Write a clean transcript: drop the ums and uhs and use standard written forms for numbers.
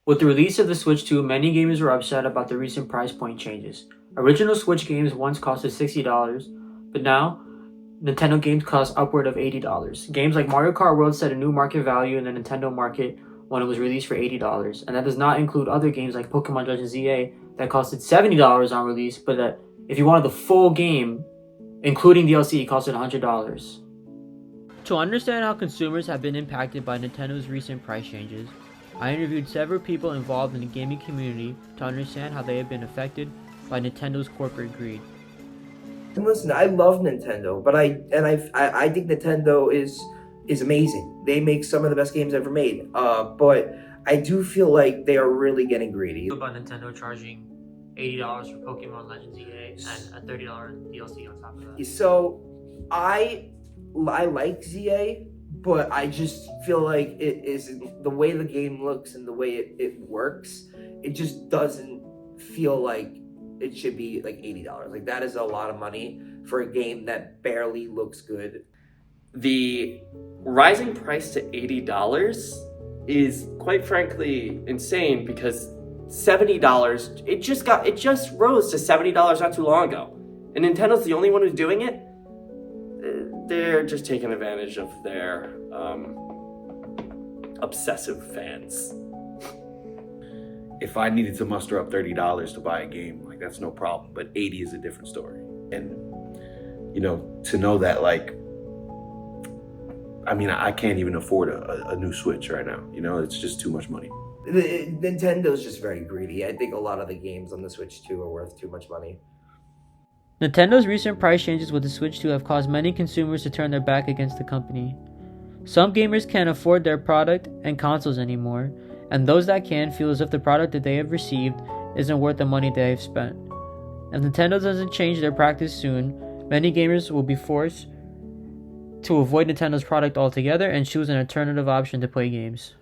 With the release of the Switch 2, many gamers were upset about the recent price point changes. Original Switch games once costed $60, but now Nintendo games cost upward of $80. Games like Mario Kart World set a new market value in the Nintendo market when it was released for $80, and that does not include other games like Pokemon Legends ZA that costed $70 on release, but that if you wanted the full game, including DLC, it costed $100. To understand how consumers have been impacted by Nintendo's recent price changes, I interviewed several people involved in the gaming community to understand how they have been affected by Nintendo's corporate greed. And listen, I love Nintendo, but I think Nintendo is amazing. They make some of the best games ever made. But I do feel like they are really getting greedy. About Nintendo charging $80 for Pokemon Legends EA and a $30 DLC on top of that. So I like ZA, but I just feel like it is the way the game looks and the way it works. It just doesn't feel like it should be like $80. Like that is a lot of money for a game that barely looks good. The rising price to $80 is quite frankly insane because $70 it just rose to $70 not too long ago. And Nintendo's the only one who's doing it. They're just taking advantage of their obsessive fans. If I needed to muster up $30 to buy a game, like that's no problem. But 80 is a different story. And to know that, like, I mean, I can't even afford a new Switch right now. It's just too much money. Nintendo's just very greedy. I think a lot of the games on the Switch 2 are worth too much money. Nintendo's recent price changes with the Switch 2 have caused many consumers to turn their back against the company. Some gamers can't afford their product and consoles anymore, and those that can feel as if the product that they have received isn't worth the money they have spent. If Nintendo doesn't change their practice soon, many gamers will be forced to avoid Nintendo's product altogether and choose an alternative option to play games.